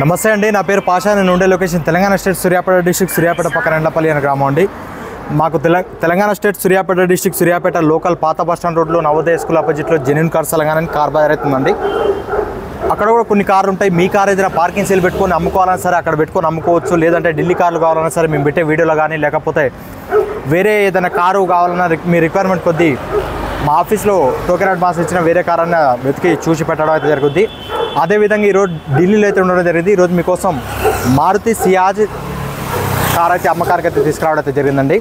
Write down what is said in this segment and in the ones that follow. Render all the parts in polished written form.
నమస్తే అండి, నా పేరు పాషా. నేను ఉండే location Telangana state Suryapet district, Suryapet పక్కన ఎండపల్లి అనే గ్రామం అండి. మాకు Telangana state Suryapet district, Suryapet local పాత బస్టాండ్ రోడ్లో నవోదయ స్కూల్ అపోజిట్లో genuine cars Telangana car bazaar అవుతుందండి. అక్కడ కూడా కొన్ని కార్లు ఉంటాయి. మీ కార్ ఏదైనా పార్కింగ్ సేల్ పెట్టుకొని అమ్ముకోవాలన్నా సరే అక్కడ పెట్టుకొని అమ్ముకోవచ్చు. లేదంటే ఢిల్లీ కార్లు కావాలన్నా సరే మేము పెట్టే వీడియోలో కానీ, లేకపోతే వేరే ఏదైనా కారు కావాలన్నా మీ రిక్వైర్మెంట్ కొద్దీ మా ఆఫీస్లో టోకెన్ అడ్వాన్స్ ఇచ్చిన వేరే కార్ అన్న వెతికి చూసి పెట్టడం అయితే జరుగుద్ది. అదేవిధంగా ఈరోజు ఢిల్లీలో అయితే ఉండడం జరిగింది. ఈరోజు మీకోసం మారుతి సియాజ్ కార్ అయితే అమ్మకారికి అయితే తీసుకురావడం అయితే జరిగిందండి.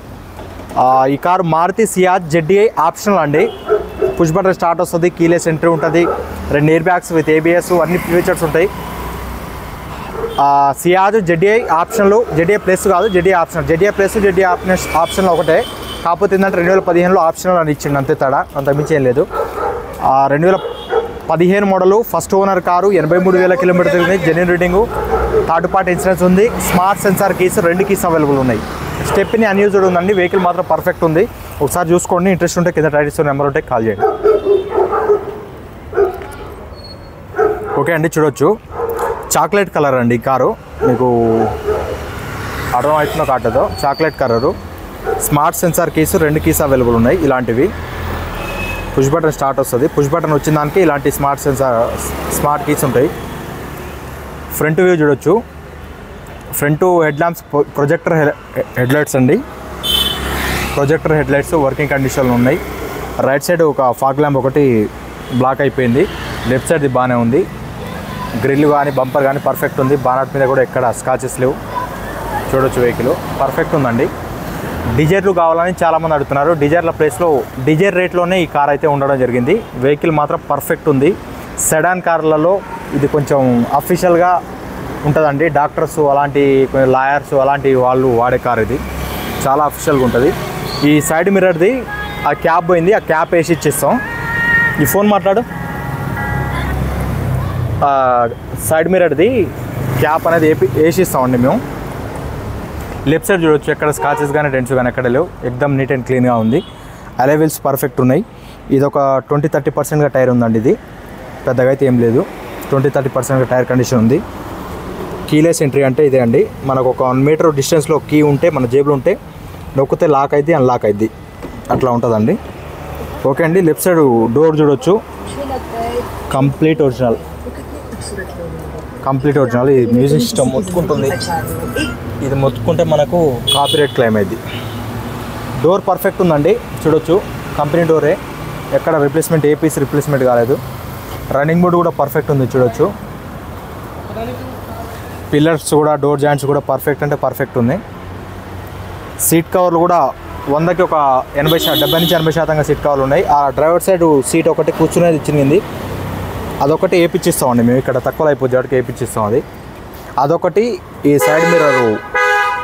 ఈ car Maruti Ciaz ZDI optional అండి. పుష్ బటన్ స్టార్ట్ వస్తుంది, కీలెస్ ఎంట్రీ ఉంటుంది, 2 ఎయిర్ బ్యాగ్స్ విత్ ABS అన్ని ఫీచర్స్ ఉంటాయి. సియాజ్ జెడ్డీఐ ఆప్షన్లు, జెడ్డీఐ ప్లస్ కాదు, ZDI optional. ZDI plus ZDI ఆప్షన్లో ఒకటే, కాకపోతే ఏంటంటే 2015లో ఆప్షనల్ అని ఇచ్చిండు, అంతే తేడా, అంత మించి ఏం లేదు. 2015 model, first owner car, 83,000 kilometre తిరిగింది, genuine reading, third party insurance ఉంది, smart sensor keys 2 keys available ఉన్నాయి. స్టెప్ని అన్యూజ్డ్ ఉందండి. వెహికల్ మాత్రం పర్ఫెక్ట్ ఉంది. ఒకసారి చూసుకోండి. ఇంట్రెస్ట్ ఉంటే కింద టైటిల్స్ నెంబర్ ఉంటే కాల్ చేయండి. ఓకే అండి, చూడొచ్చు. చాక్లెట్ కలర్ అండి ఈ కారు. మీకు అర్థం అవుతుందో కాటదో, chocolate colour, smart sensor keys 2 keys available ఉన్నాయి. ఇలాంటివి పుష్ బటన్ స్టార్ట్ వస్తుంది. పుష్ బటన్ వచ్చిన దానికి ఇలాంటి స్మార్ట్ కీస్ ఉంటాయి. ఫ్రంట్ వ్యూ చూడొచ్చు. Front head lamps projector headlights అండి. ప్రొజెక్టర్ హెడ్లైట్స్ వర్కింగ్ కండిషన్లో ఉన్నాయి. రైట్ సైడ్ ఒక ఫాగ్ ల్యాంప్ ఒకటి బ్లాక్ అయిపోయింది. లెఫ్ట్ సైడ్ది బాగానే ఉంది. గ్రిల్ కానీ బంపర్ కానీ పర్ఫెక్ట్ ఉంది. బానట్ మీద కూడా ఎక్కడ స్కాచెస్ లేవు. చూడొచ్చు, వెహికల్ పర్ఫెక్ట్ ఉందండి. డిజైర్లు కావాలని చాలామంది అడుగుతున్నారు. డిజైర్ల ప్లేస్లో డిజైర్ రేట్లోనే ఈ కార్ అయితే ఉండడం జరిగింది. వెహికల్ మాత్రం పర్ఫెక్ట్ ఉంది. సెడాన్ కార్లలో ఇది కొంచెం అఫీషియల్గా ఉంటుందండి. డాక్టర్స్ అలాంటి లాయర్స్ అలాంటి వాళ్ళు వాడే కార్ ఇది. చాలా అఫీషియల్గా ఉంటుంది. ఈ సైడ్ మిర్రర్ది ఆ క్యాప్ పోయింది, ఆ క్యాప్ వేసి ఇచ్చేస్తాం. ఈ ఫోన్ మాట్లాడు. సైడ్ మిర్రర్ది క్యాప్ అనేది వేసి ఇస్తామండి మేము. లెఫ్ట్ సైడ్ చూడొచ్చు, ఎక్కడ స్కాచెస్ కానీ డెంట్స్ కానీ ఎక్కడ లేవు. ఎక్దమ్ నీట్ అండ్ క్లీన్గా ఉంది. అలైవిల్స్ పర్ఫెక్ట్ ఉన్నాయి. ఇది ఒక 20-30%గా టైర్ ఉందండి. ఇది పెద్దగా అయితే ఏం లేదు. 20-30%గా టైర్ కండిషన్ ఉంది. కీలెస్ ఎంట్రీ అంటే ఇదే అండి. మనకు ఒక 1 మీటర్ డిస్టెన్స్లో కీ ఉంటే మన జేబులో ఉంటే నొక్కితే లాక్ అయింది, అన్లాక్ అయింది, అట్లా ఉంటుందండి. ఓకే అండి. లెఫ్ట్ సైడ్ డోర్ చూడొచ్చు. Complete original. ఇది మ్యూజిక్ సిస్టమ్ మొత్తుకుంటుంది. ఇది మొత్తుకుంటే మనకు కాపీరైట్ క్లెయిమ్ అయింది. డోర్ పర్ఫెక్ట్ ఉందండి. చూడొచ్చు, కంపెనీ డోరే, ఎక్కడ రిప్లేస్మెంట్ ఏ పీస్ రిప్లేస్మెంట్ కాలేదు. రన్నింగ్ బోర్డు కూడా పర్ఫెక్ట్ ఉంది. చూడొచ్చు, పిల్లర్స్ కూడా, డోర్ జాయింట్స్ కూడా పర్ఫెక్ట్ అంటే పర్ఫెక్ట్ ఉంది. సీట్ కవర్లు కూడా 100కి ఒక 70-80% సీట్ కవర్లు ఉన్నాయి. ఆ డ్రైవర్ సైడ్ సీట్ ఒకటి కూర్చునేది ఇచ్చింది, అదొకటి వేయించిస్తామండి మేము. ఇక్కడ తక్కువలో అయిపోద్ది వాటికి వేయించిస్తాం. అదొకటి, ఈ సైడ్ మిర్రర్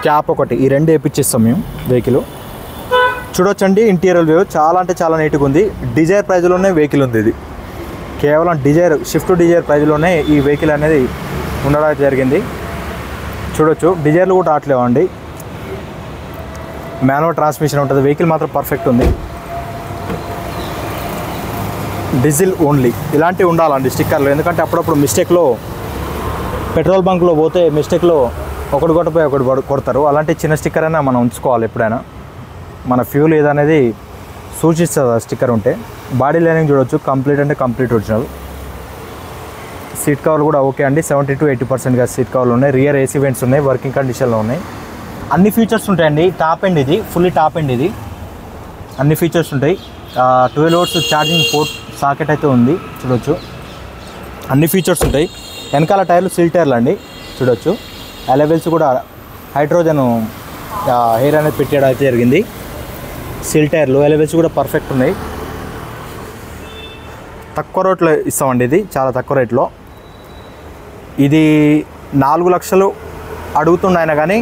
క్యాప్ ఒకటి, ఈ 2 వేయించిస్తాం మేము వెహికల్. చూడొచ్చండి, ఇంటీరియర్ వ్యూ చాలా అంటే చాలా నీట్గా ఉంది. డిజైర్ ప్రైజ్లోనే వెహికల్ ఉంది. ఇది కేవలం డిజైర్, షిఫ్ట్ డిజైర్ ప్రైజ్లోనే ఈ వెహికల్ అనేది ఉండడం జరిగింది. చూడొచ్చు, డిజైర్లు కూడా రావట్లేవండి. మాన్యువల్ ట్రాన్స్మిషన్ ఉంటుంది. వెహికల్ మాత్రం పర్ఫెక్ట్ ఉంది. డీజిల్ ఓన్లీ ఇలాంటివి ఉండాలండి స్టిక్కర్లు. ఎందుకంటే అప్పుడప్పుడు మిస్టేక్లో పెట్రోల్ బంక్లో పోతే మిస్టేక్లో ఒకటి కొట్టపోయి ఒకటి కొడతారు. అలాంటి చిన్న స్టిక్కర్ అయినా మనం ఉంచుకోవాలి. ఎప్పుడైనా మన ఫ్యూల్ ఏదనేది సూచిస్తుంది ఆ స్టిక్కర్ ఉంటే. బాడీ లైనింగ్ చూడొచ్చు, కంప్లీట్ అంటే కంప్లీట్ ఒరిజినల్. సీట్ కవర్లు కూడా ఓకే అండి. 70-80%గా సీట్ కవర్లు ఉన్నాయి. రియర్ AC వెంట్స్ ఉన్నాయి, వర్కింగ్ కండిషన్లో ఉన్నాయి. అన్ని ఫీచర్స్ ఉంటాయండి. టాప్ ఎండ్ ఇది, ఫుల్లీ టాప్ ఎండ్ ఇది. అన్ని ఫీచర్స్ ఉంటాయి. 12 volts ఛార్జింగ్ పోర్ట్ సాకెట్ అయితే ఉంది. చూడొచ్చు, అన్ని ఫీచర్స్ ఉంటాయి. వెనకాల టైర్లు సీల్ టైర్లు అండి. చూడొచ్చు, అలైవిల్స్ కూడా హైడ్రోజన్ ఎయిర్ అనేది పెట్టేయడం అయితే జరిగింది. సీల్ టైర్లు, అలైవిల్స్ కూడా పర్ఫెక్ట్ ఉన్నాయి. తక్కువ రేట్లో ఇస్తామండి. ఇది చాలా తక్కువ రేట్లో. ఇది 4 లక్షలు అడుగుతున్నాయినా కానీ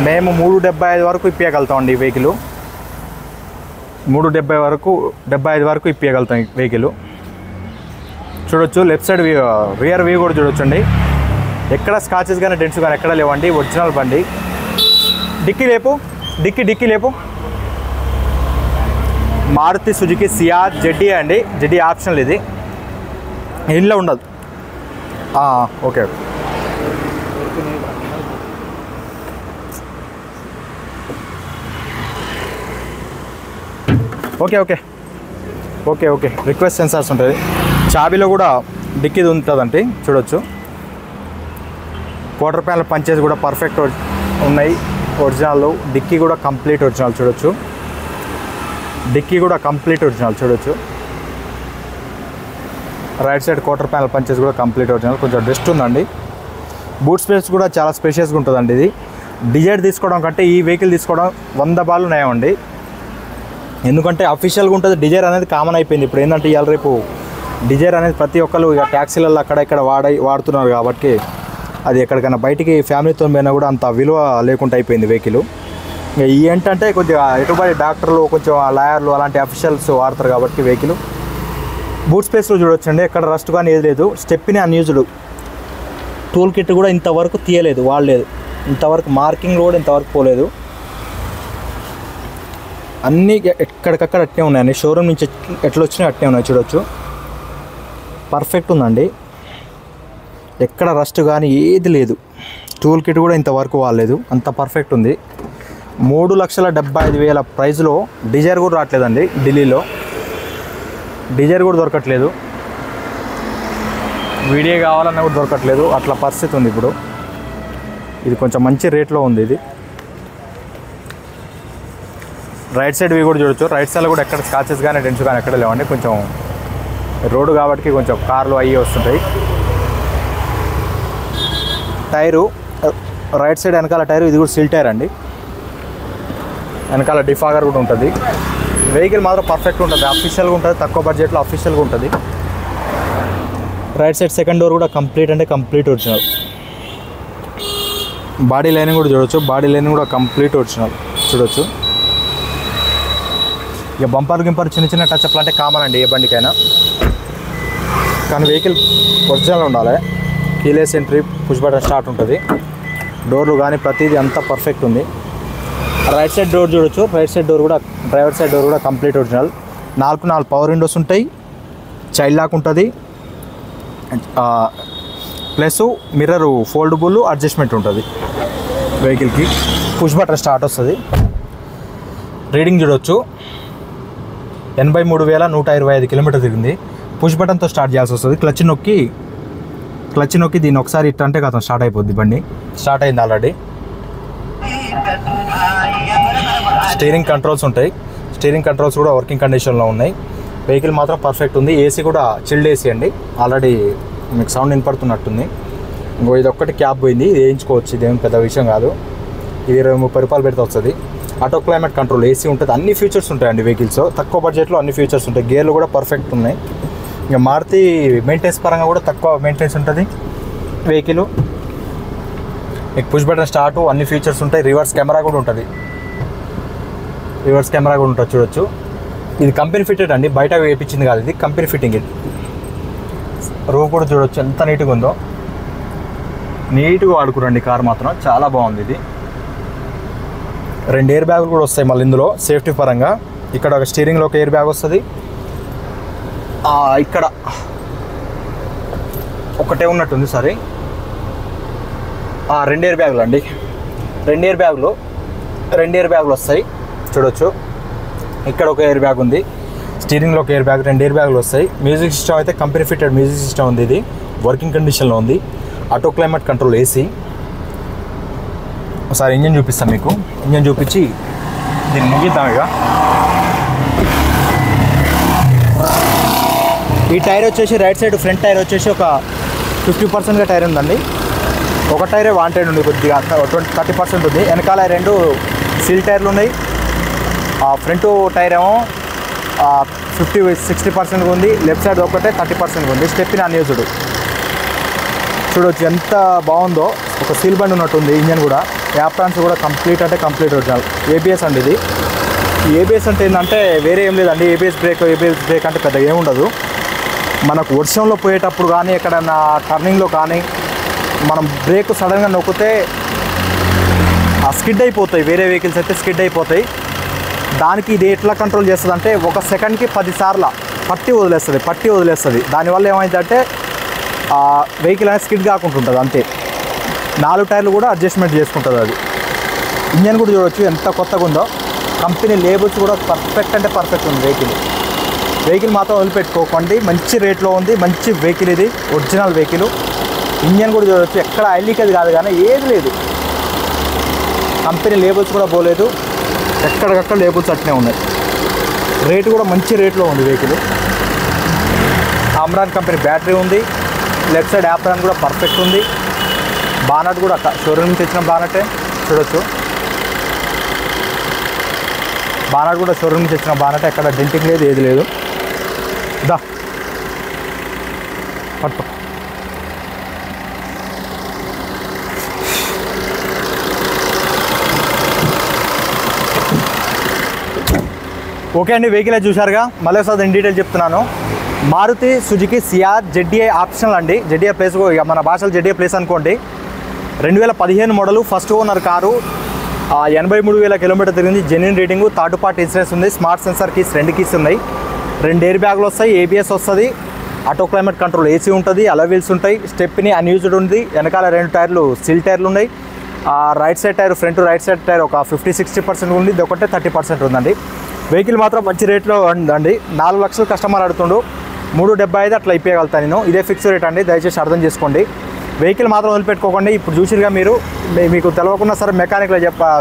మేము 375 వరకు ఇప్పగలుగుతామండి. ఈ వెహికల్ 375 వరకు ఇప్పగలుగుతాం ఈ వెహికల్. చూడొచ్చు, లెఫ్ట్ సైడ్ రియర్ వ్యూ కూడా చూడొచ్చండి. ఎక్కడ స్కాచెస్ కానీ డెంట్స్ కానీ ఎక్కడ లేవండి. ఒరిజినల్ బండి. డిక్కీ లేపు, డిక్కీ లేపు. మారుతి సుజుకి సియాజ్ జెడ్డీ అండి. ZDi optional. ఇది ఇంట్లో ఉండదు. Okay. Okay okay okay okay request sensors ఉంటుంది. చాబీలో కూడా డిక్కీది ఉంటుందండి, చూడొచ్చు. క్వార్టర్ ప్యానల్ పంచేస్ కూడా పర్ఫెక్ట్ ఉన్నాయి, ఒరిజినల్. డిక్కీ కూడా కంప్లీట్ ఒరిజినల్, చూడొచ్చు. డిక్కీ కూడా కంప్లీట్ ఒరిజినల్, చూడొచ్చు. Right side quarter panel punches కూడా కంప్లీట్ ఒరిజినల్. కొంచెం డస్ట్ ఉందండి. బూట్ స్పేస్ కూడా చాలా స్పేషియస్గా ఉంటుందండి. ఇది డిజైర్ తీసుకోవడం కంటే ఈ వెహికల్ తీసుకోవడం 100 బాలు నయమండి. ఎందుకంటే అఫీషియల్గా ఉంటుంది. డిజైర్ అనేది కామన్ అయిపోయింది ఇప్పుడు. ఏంటంటే ఇవాళ రేపు డిజైర్ అనేది ప్రతి ఒక్కరు ఇక ట్యాక్సీలలో అక్కడ ఇక్కడ వాడుతున్నారు కాబట్టి అది ఎక్కడికైనా బయటికి ఫ్యామిలీతో పోయినా కూడా అంత విలువ లేకుండా అయిపోయింది వెహికల్. ఇక ఏంటంటే కొద్దిగా ఎటుబడి డాక్టర్లు, కొంచెం లాయర్లు అలాంటి అఫీషియల్స్ వాడతారు కాబట్టి వెహికల్. బూట్ స్పేస్లో చూడొచ్చండి, ఎక్కడ రస్ట్ కానీ ఏది లేదు. Stepney unused. టూల్ కిట్ కూడా ఇంతవరకు తీయలేదు, వాడలేదు. ఇంతవరకు మార్కింగ్ కూడా ఇంతవరకు పోలేదు. అన్నీ ఎక్కడికక్కడ అట్నే ఉన్నాయండి. షోరూమ్ నుంచి ఎట్లా వచ్చినాయి అట్నే ఉన్నాయి, చూడొచ్చు. పర్ఫెక్ట్ ఉందండి, ఎక్కడ రస్ట్ కానీ ఏది లేదు. టూల్ కిట్ కూడా ఇంతవరకు వాడలేదు, అంత పర్ఫెక్ట్ ఉంది. 3,75,000 ప్రైస్లో డిజైర్ కూడా రావట్లేదండి. ఢిల్లీలో డిజైర్ కూడా దొరకట్లేదు. వీడియో కావాలన్నా కూడా దొరకట్లేదు, అట్లా పరిస్థితి ఉంది ఇప్పుడు. ఇది కొంచెం మంచి రేట్లో ఉంది ఇది. రైట్ సైడ్ కూడా చూడొచ్చు. రైట్ సైడ్లో కూడా ఎక్కడ స్కాచెస్ కానీ డెంట్స్ కానీ ఎక్కడ లేవండి. కొంచెం రోడ్డు కాబట్టి కొంచెం కార్లు అయ్యి వస్తుంటాయి. టైరు రైట్ సైడ్ వెనకాల టైరు, ఇది కూడా సిల్ టైర్ అండి. వెనకాల డిఫాగర్ కూడా ఉంటుంది. వెహికల్ మాత్రం పర్ఫెక్ట్ ఉంటుంది, అఫీషియల్గా ఉంటుంది. తక్కువ బడ్జెట్లో అఫీషియల్గా ఉంటుంది. రైట్ సైడ్ సెకండ్ డోర్ కూడా కంప్లీట్ అంటే కంప్లీట్ ఒరిజినల్. బాడీ లైనింగ్ కూడా చూడొచ్చు. బాడీ లైనింగ్ కూడా కంప్లీట్ ఒరిజినల్, చూడొచ్చు. ఇక బంపర్ గింపర్ చిన్న చిన్న టచ్అప్లు అంటే కామన్ అండి ఏ బండికైనా. కానీ వెహికల్ ఒరిజినల్ ఉండాలి. Keyless entry, push button start ఉంటుంది. డోర్లు కానీ ప్రతిదీ అంతా పర్ఫెక్ట్ ఉంది. రైట్ సైడ్ డోర్ చూడొచ్చు. రైట్ సైడ్ డోర్ కూడా, డ్రైవర్ సైడ్ డోర్ కూడా కంప్లీట్ ఒరిజినల్. 4 పవర్ విండోస్ ఉంటాయి. చైల్డ్ లాక్ ఉంటుంది. ప్లస్ మిర్రర్ ఫోల్డబుల్ అడ్జస్ట్మెంట్ ఉంటుంది వెహికల్కి. పుష్ బటన్ స్టార్ట్ వస్తుంది. రీడింగ్ చూడొచ్చు, 83,125 కిలోమీటర్ తిరిగింది. పుష్ బటన్తో స్టార్ట్ చేయాల్సి వస్తుంది. క్లచ్ నొక్కి దీన్ని ఒకసారి ఇట్ అంటే కదా స్టార్ట్ అయిపోద్ది బండి. స్టార్ట్ అయింది ఆల్రెడీ. స్టీరింగ్ కంట్రోల్స్ ఉంటాయి. స్టీరింగ్ కంట్రోల్స్ కూడా వర్కింగ్ కండిషన్లో ఉన్నాయి. వెహికల్ మాత్రం పర్ఫెక్ట్ ఉంది. ఏసీ కూడా చిల్డ్ ఏసీ అండి. ఆల్రెడీ మీకు సౌండ్ వినపడుతున్నట్టుంది. ఇంకో ఇది ఒక్కటి క్యాబ్ పోయింది, ఇది వేయించుకోవచ్చు. ఇదేం పెద్ద విషయం కాదు. ఇది 20-30 రూపాయలు పెడితే వస్తుంది. ఆటో క్లైమేట్ కంట్రోల్, ఏసీ ఉంటుంది. అన్ని ఫీచర్స్ ఉంటాయండి వెహికల్స్. తక్కువ బడ్జెట్లో అన్ని ఫీచర్స్ ఉంటాయి. గేర్లు కూడా పర్ఫెక్ట్ ఉన్నాయి. ఇంకా మారుతి మెయింటెనెన్స్ పరంగా కూడా తక్కువ మెయింటెనెన్స్ ఉంటుంది వెహికల్. మీకు పుష్ బటన్ స్టార్ట్, అన్ని ఫీచర్స్ ఉంటాయి. రివర్స్ కెమెరా కూడా ఉంటుంది. చూడొచ్చు. ఇది కంపెనీ ఫిట్టెడ్ అండి, బయట వేయించింది కాదు, ఇది కంపెనీ ఫిట్టింగ్. ఇది రో కూడా చూడొచ్చు ఎంత నీట్గా ఉందో. నీట్గా వాడుకురండి కార్ మాత్రం, చాలా బాగుంది ఇది. 2 ఎయిర్ బ్యాగులు కూడా వస్తాయి మళ్ళీ ఇందులో సేఫ్టీ పరంగా. ఇక్కడ ఒక స్టీరింగ్లో ఒక ఎయిర్ బ్యాగ్ వస్తుంది. ఇక్కడ ఒకటే ఉన్నట్టుంది, సారీ. 2 ఎయిర్ బ్యాగులు అండి. 2 ఎయిర్ బ్యాగులు వస్తాయి, చూడొచ్చు. ఇక్కడ ఒక ఎయిర్ బ్యాగ్ ఉంది. స్టీరింగ్లో ఒక ఎయిర్ బ్యాగ్, 2 ఎయిర్ బ్యాగులు వస్తాయి. మ్యూజిక్ సిస్టమ్ అయితే కంపెనీ ఫిట్టెడ్ మ్యూజిక్ సిస్టమ్ ఉంది. ఇది వర్కింగ్ కండిషన్లో ఉంది. Auto climate control AC. ఒకసారి ఇంజన్ చూపిస్తాం మీకు. ఇంజన్ చూపించి దీన్ని ముగిద్దాం ఇక. ఈ టైర్ వచ్చేసి రైట్ సైడ్ ఫ్రంట్ టైర్ వచ్చేసి ఒక 50%గా టైర్ ఉందండి. ఒక టైరే వాంటెడ్ ఉంది, కొద్దిగా 30% ఉంది. వెనకాల 2 సీల్ టైర్లు ఉన్నాయి. ఫ్రంట్ టైర్ ఏమో 50-60% ఉంది. లెఫ్ట్ సైడ్ ఒకటే 30% ఉంది. Stepney unused. చూడవచ్చు ఎంత బాగుందో. ఒక సీల్ బండ్ ఉన్నట్టుంది. ఇంజన్ కూడా, యాప్రాన్స్ కూడా కంప్లీట్ అంటే కంప్లీట్ ఒరిజినల్. ఏబిఎస్ అండి ఇది. ఏబిఎస్ అంటే ఏంటంటే వేరే ఏం లేదండి. ఏబిఎస్ బ్రేక్ అంటే పెద్దగా ఏముండదు. మనకు వర్షంలో పోయేటప్పుడు కానీ, ఎక్కడన్నా టర్నింగ్లో కానీ మనం బ్రేక్ సడన్గా నొక్కితే స్కిడ్ అయిపోతాయి. వేరే వెహికల్స్ అయితే స్కిడ్ అయిపోతాయి. దానికి ఇది ఎట్లా కంట్రోల్ చేస్తుంది అంటే 1 సెకండ్కి 10 సార్లు పట్టి వదిలేస్తుంది. దానివల్ల ఏమైందంటే వెహికల్ అనేది స్కిడ్ కాకుండా ఉంటుంది అంతే. 4 టైర్లు కూడా అడ్జస్ట్మెంట్ చేసుకుంటుంది అది. ఇంజన్ కూడా చూడవచ్చు ఎంత కొత్తగా ఉందో. కంపెనీ లేబుల్స్ కూడా పర్ఫెక్ట్ అంటే పర్ఫెక్ట్ ఉంది. వెహికల్ మాత్రం వదిలిపెట్టుకోకండి, మంచి రేట్లో ఉంది, మంచి వెహికల్ ఇది, ఒరిజినల్ వెహికల్. ఇంజన్ కూడా చూడవచ్చు, ఎక్కడ ఆయిల్ లీకేజ్ కాదు కానీ ఏది లేదు. కంపెనీ లేబుల్స్ కూడా పోలేదు, ఎక్కడికక్కడ లేబుల్స్ అట్నే ఉన్నాయి. రేటు కూడా మంచి రేట్లో ఉంది వెహికల్. అమ్రాన్ కంపెనీ బ్యాటరీ ఉంది. లెఫ్ట్ సైడ్ యాప్రాన్ కూడా పర్ఫెక్ట్ ఉంది. బానట్ కూడా షోరూమ్ నుంచి తెచ్చిన బానటే చూడొచ్చు. బానట్ కూడా షోరూమ్ నుంచి తెచ్చిన బానట్, ఎక్కడ డెంటింగ్ లేదు, ఏది లేదు. దా పట్టు. ఓకే అండి, వెహికల్ చూశారుగా. మళ్ళీ ఒకసారి ఇన్ డీటెయిల్ చెప్తున్నాను. Maruti Suzuki Ciaz ZDI optional అండి. జెడ్డీఐ ప్లేస్ ఇక మన భాషలో జెడ్డీఐ ప్లేస్ అనుకోండి. 2015 model, first owner car. 83,000 kilometre తిరిగింది. Genuine rating, third party insurance ఉంది. స్మార్ట్ సెన్సార్ కీస్ 2 కీస్ ఉన్నాయి. 2 ఎయిర్ బ్యాగులు వస్తాయి, ABS వస్తుంది, ఆటో క్లైమేట్ కంట్రోల్ AC ఉంటుంది, అలవీల్స్ ఉంటాయి, స్టెప్ని అన్యూజ్డ్ ఉంది. వెనకాల 2 టైర్లు స్టీల్ టైర్లు ఉన్నాయి. Right side tyre, front right side tyre ఒక 50-60% ఉంది, ఇది ఒకటే 30% ఉందండి. వెహికల్ మాత్రం మంచి రేట్లో ఉందండి. 4 లక్షలు కస్టమర్ అడుగుతుండు, 375 అట్లా ఇప్పగలుగుతాను నేను. ఇదే ఫిక్స్ రేట్ అండి, దయచేసి అర్థం చేసుకోండి. వెహికల్ మాత్రం వదిలిపెట్టుకోకండి. ఇప్పుడు చూసిగా మీరు, మీకు తెలియకుండా సరే మెకానిక్లో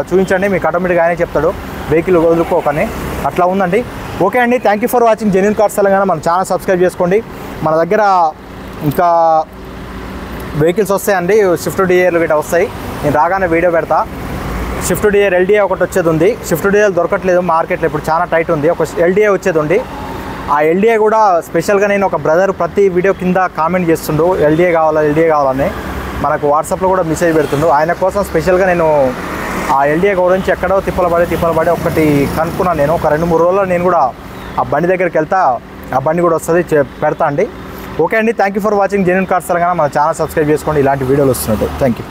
చూపించండి, మీకు ఆటోమేటిక్గా ఆయనే చెప్తాడు. వెహికల్ వదులుకోకండి, అట్లా ఉందండి. ఓకే అండి, thank you for watching genuine cars Telangana. మన ఛానల్ సబ్స్క్రైబ్ చేసుకోండి. మన దగ్గర ఇంకా వెహికల్స్ వస్తాయండి, స్విఫ్ట్ డిజైర్లు గట్రా వస్తాయి. నేను రాగానే వీడియో పెడతా. స్విఫ్ట్ డిజైర్ LDA ఒకటి వచ్చేది ఉంది. స్విఫ్ట్ డిజైర్ దొరకట్లేదు మార్కెట్లో, ఇప్పుడు చాలా టైట్ ఉంది. ఒక LDA వచ్చేది ఉంది. ఆ LDA కూడా స్పెషల్గా నేను ఒక బ్రదర్ ప్రతి వీడియో కింద కామెంట్ చేస్తుండు, LDA కావాలని. మనకు వాట్సాప్లో కూడా మెసేజ్ పెడుతుండు. ఆయన కోసం స్పెషల్గా నేను ఆ LDA గురించి ఎక్కడో తిప్పలబడి ఒకటి కనుక్కున్నాను. నేను ఒక 2-3 రోజుల్లో నేను కూడా ఆ బండి దగ్గరికి వెళ్తా, ఆ బండి కూడా వస్తుంది, పెడతా అండి. ఓకే అండి, thank you for watching genuine cars Telangana. మన ఛానల్ సబ్స్క్రైబ్ చేసుకోండి, ఇలాంటి వీడియోలు వస్తున్నాయి. Thank you.